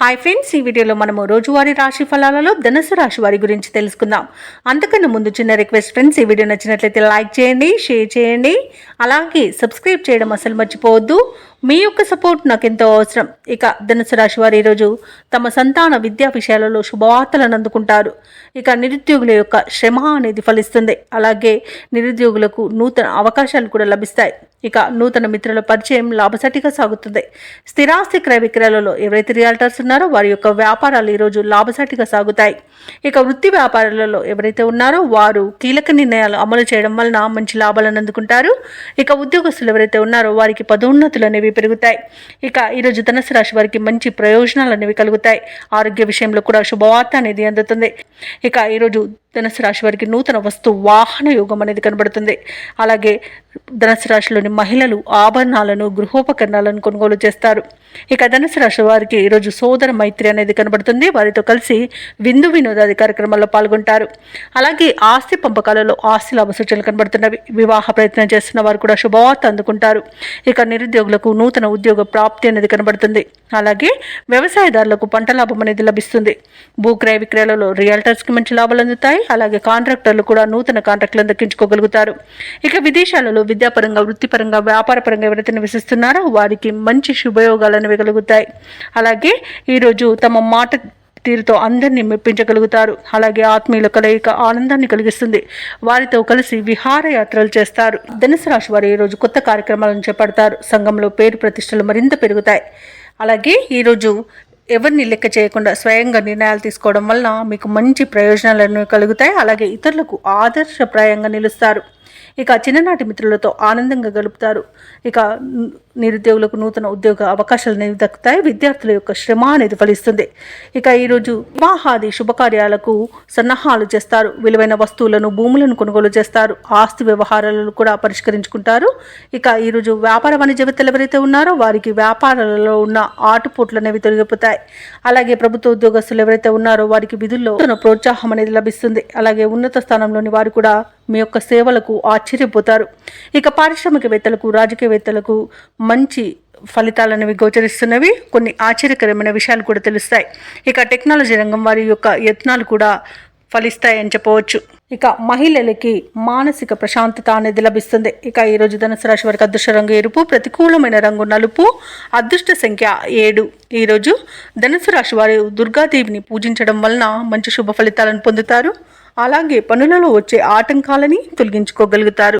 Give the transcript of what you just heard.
Hi friends, ఈ వీడియోలో మనము రోజువారీ రాశి ఫలాలలో ధనుసు రాశి వారి గురించి తెలుసుకుందాం. అంతకన్నా ముందు చిన్న రిక్వెస్ట్ ఫ్రెండ్స్, ఈ వీడియో నచ్చినట్లయితే లైక్ చేయండి, షేర్ చేయండి, అలాగే సబ్స్క్రైబ్ చేయడం అసలు మర్చిపోవద్దు. మీ యొక్క సపోర్ట్ నాకు ఎంతో అవసరం. ఇక ధనుసు రాశి వారు ఈరోజు తమ సంతాన విద్యా విషయాలలో శుభవార్తలను అందుకుంటారు. ఇక నిరుద్యోగుల యొక్క శ్రమ అనేది ఫలిస్తుంది. అలాగే నిరుద్యోగులకు నూతన అవకాశాలు కూడా లభిస్తాయి. ఇక నూతన మిత్రుల పరిచయం లాభసాటిగా సాగుతుంది. స్థిరాస్తి క్రయ విక్రయాలలో ఎవరైతే రియాల్టర్స్ ఉన్నారో వారి యొక్క వ్యాపారాలు ఈరోజు లాభసాటిగా సాగుతాయి. ఇక వృత్తి వ్యాపారాలలో ఎవరైతే ఉన్నారో వారు కీలక నిర్ణయాలు అమలు చేయడం వలన మంచి లాభాలను అందుకుంటారు. ఇక ఉద్యోగస్తులు ఎవరైతే ఉన్నారో వారికి పదోన్నతులు అనేవి పెరుగుతాయి. ఇక ఈరోజు ధనుసు రాశి వారికి మంచి ప్రయోజనాలు అనేవి కలుగుతాయి. ఆరోగ్య విషయంలో కూడా శుభవార్త అనేది అందుతుంది. ఇక ఈరోజు ధనుసు రాశి వారికి నూతన వస్తు వాహన యోగం అనేది కనబడుతుంది. అలాగే ధనుసు రాశిలోని మహిళలు ఆభరణాలను, గృహోపకరణాలను కొనుగోలు చేస్తారు. ఇక ధనుసు రాశి వారికి ఈరోజు సోదర మైత్రి అనేది కనబడుతుంది. వారితో కలిసి విందు వినోదాది కార్యక్రమాల్లో పాల్గొంటారు. అలాగే ఆస్తి పంపకాలలో ఆస్తి లాభ సూచనలు కనబడుతున్నవి. వివాహ ప్రయత్నం చేస్తున్న వారు కూడా శుభవార్త అందుకుంటారు. ఇక నిరుద్యోగులకు నూతన ఉద్యోగ ప్రాప్తి అనేది కనబడుతుంది. అలాగే వ్యవసాయదారులకు పంట లాభం అనేది లభిస్తుంది. భూక్రయ విక్రయాలలో రియల్టర్స్కి మంచి లాభాలు అందుతాయి. అలాగే కాంట్రాక్టర్లు కూడా నూతన కాంట్రాక్టులను దక్కించుకోగలుగుతారు. ఇక విదేశాలలో విద్యాపరంగా, వృత్తిపరంగా, వ్యాపారపరంగా ఎవరైతే నివసిస్తున్నారో వారికి మంచి శుభయోగాలు అనేవి కలుగుతాయి. అలాగే ఈరోజు తమ మాట తీరుతో అందరినీ మెప్పించగలుగుతారు. అలాగే ఆత్మీయుల కలయిక ఆనందాన్ని కలిగిస్తుంది. వారితో కలిసి విహారయాత్రలు చేస్తారు. ధనుసు రాశి వారు ఈరోజు కొత్త కార్యక్రమాలను చేపడతారు. సంఘంలో పేరు ప్రతిష్టలు మరింత పెరుగుతాయి. అలాగే ఈరోజు ఎవరిని లెక్క చేయకుండా స్వయంగా నిర్ణయాలు తీసుకోవడం వలన మీకు మంచి ప్రయోజనాలను కలుగుతాయి. అలాగే ఇతరులకు ఆదర్శప్రాయంగా నిలుస్తారు. ఇక చిన్ననాటి మిత్రులతో ఆనందంగా గడుపుతారు. ఇక నిరుద్యోగులకు నూతన ఉద్యోగ అవకాశాలు అనేవి దక్కుతాయి. విద్యార్థుల యొక్క శ్రమ అనేది ఫలిస్తుంది. ఇక ఈరోజు వివాహాది శుభకార్యాలకు సన్నాహాలు చేస్తారు. విలువైన వస్తువులను, భూములను కొనుగోలు చేస్తారు. ఆస్తి వ్యవహారాలను కూడా పరిష్కరించుకుంటారు. ఇక ఈరోజు వ్యాపార వాణిజ్యవేత్తలు ఎవరైతే ఉన్నారో వారికి వ్యాపారాలలో ఉన్న ఆటుపోట్లు అనేవి తొలగిపోతాయి. అలాగే ప్రభుత్వ ఉద్యోగస్తులు ఎవరైతే ఉన్నారో వారికి విధుల్లో ప్రోత్సాహం అనేది లభిస్తుంది. అలాగే ఉన్నత స్థానంలోని వారు కూడా మీ యొక్క సేవలకు ఆశ్చర్యపోతారు. ఇక పారిశ్రామికవేత్తలకు, రాజకీయవేత్తలకు మంచి ఫలితాలు అనేవి గోచరిస్తున్నవి. కొన్ని ఆశ్చర్యకరమైన విషయాలు కూడా తెలుస్తాయి. ఇక టెక్నాలజీ రంగం వారి యొక్క యత్నాలు కూడా ఫలిస్తాయని చెప్పవచ్చు. ఇక మహిళలకి మానసిక ప్రశాంతత అనేది లభిస్తుంది. ఇక ఈరోజు ధనుసు రాశి వారికి అదృష్ట రంగు ఎరుపు, ప్రతికూలమైన రంగు నలుపు, అదృష్ట సంఖ్య 7. ఈరోజు ధనుసు రాశి వారు దుర్గాదేవిని పూజించడం వలన మంచి శుభ ఫలితాలను పొందుతారు. అలాగే పనులలో వచ్చే ఆటంకాలని తొలగించుకోగలుగుతారు.